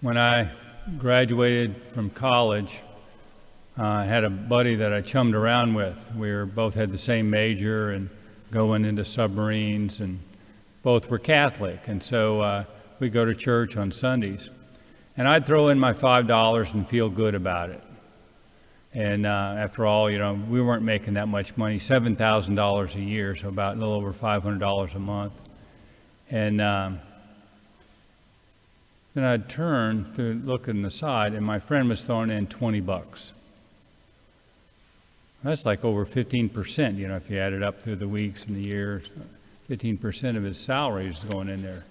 When I graduated from college, I had a buddy that I chummed around with. Both had the same major and going into submarines, and both were Catholic. And so we'd go to church on Sundays. And I'd throw in my $5 and feel good about it. And after all, we weren't making that much money, $7,000 a year, so about a little over $500 a month. And then I'd turn to look on the side, and my friend was throwing in $20. That's like over 15%, if you add it up through the weeks and the years. 15% of his salary is going in there.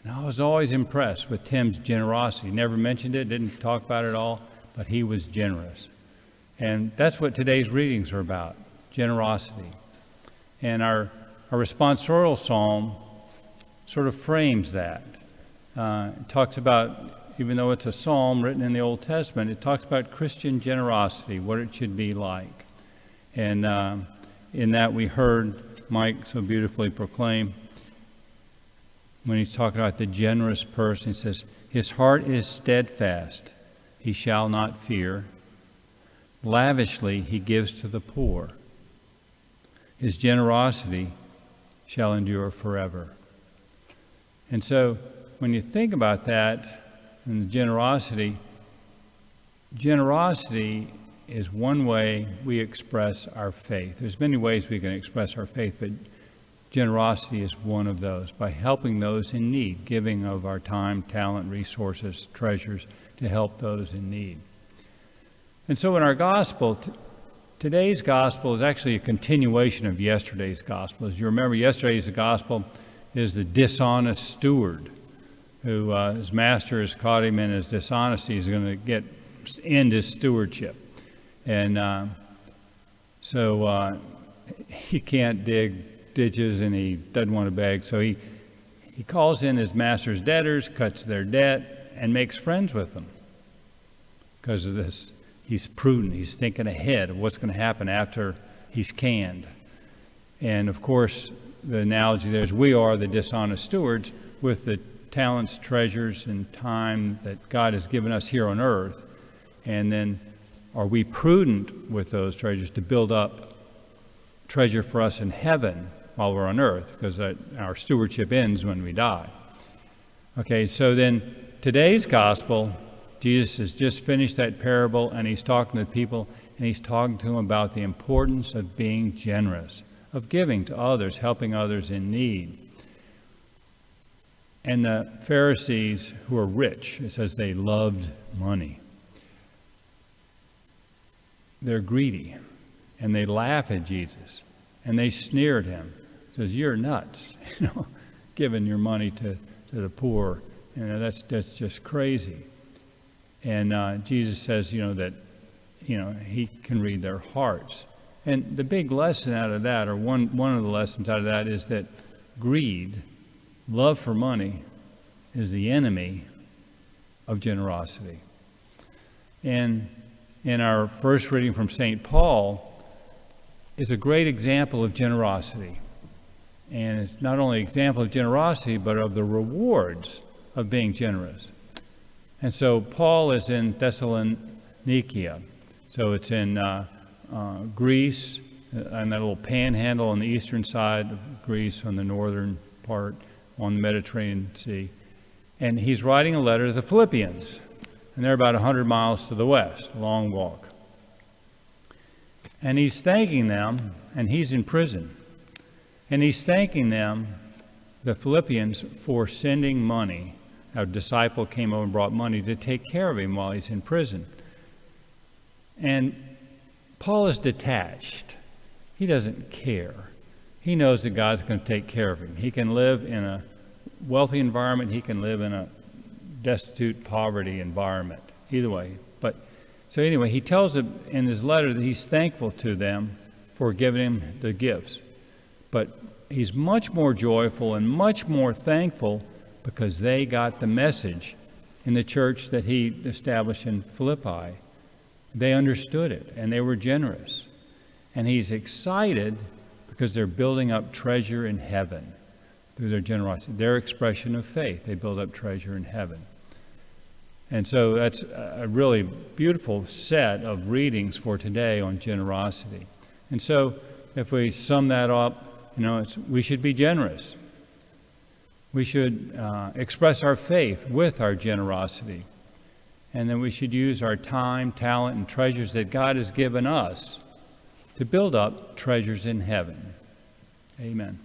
And I was always impressed with Tim's generosity. Never mentioned it, didn't talk about it at all, but he was generous. And that's what today's readings are about, generosity. And our responsorial psalm sort of frames that. It talks about, even though it's a psalm written in the Old Testament, it talks about Christian generosity, what it should be like. And in that we heard Mike so beautifully proclaim, when he's talking about the generous person, he says, his heart is steadfast, he shall not fear. Lavishly he gives to the poor. His generosity shall endure forever. And so when you think about that and the generosity is one way we express our faith. There's many ways we can express our faith, but generosity is one of those, by helping those in need, giving of our time, talent, resources, treasures to help those in need. And so in our gospel, today's gospel is actually a continuation of yesterday's gospel. As you remember, yesterday's gospel is the dishonest steward who his master has caught him in his dishonesty. He's going to end his stewardship. And so he can't dig ditches and he doesn't want to beg. So he calls in his master's debtors, cuts their debt, and makes friends with them. Because of this, he's prudent. He's thinking ahead of what's going to happen after he's canned. And of course, the analogy there is we are the dishonest stewards with the talents, treasures, and time that God has given us here on earth. And then are we prudent with those treasures to build up treasure for us in heaven while we're on earth? Because our stewardship ends when we die. Okay, so then today's gospel, Jesus has just finished that parable and he's talking to people and he's talking to them about the importance of being generous, of giving to others, helping others in need. And the Pharisees who are rich, it says they loved money. They're greedy, and they laugh at Jesus, and they sneer at him. Says, "You're nuts, giving your money to the poor. That's just crazy." And Jesus says, that he can read their hearts. And the big lesson out of that, or one of the lessons out of that, is that greed, love for money, is the enemy of generosity. And in our first reading from St. Paul is a great example of generosity. And it's not only an example of generosity, but of the rewards of being generous. And so Paul is in Thessalonica. So it's in Greece, and that little panhandle on the eastern side of Greece, on the northern part, on the Mediterranean Sea. And he's writing a letter to the Philippians. And they're about 100 miles to the west, a long walk. And he's thanking them, and he's in prison. And he's thanking them, the Philippians, for sending money. A disciple came over and brought money to take care of him while he's in prison. And Paul is detached. He doesn't care. He knows that God's going to take care of him. He can live in a wealthy environment. He can live in a destitute, poverty environment. Either way. So anyway, he tells them in his letter that he's thankful to them for giving him the gifts. But he's much more joyful and much more thankful because they got the message in the church that he established in Philippi. They understood it and they were generous. And he's excited because they're building up treasure in heaven through their generosity, their expression of faith. They build up treasure in heaven. And so that's a really beautiful set of readings for today on generosity. And so if we sum that up, we should be generous. We should express our faith with our generosity. And then we should use our time, talent, and treasures that God has given us to build up treasures in heaven. Amen.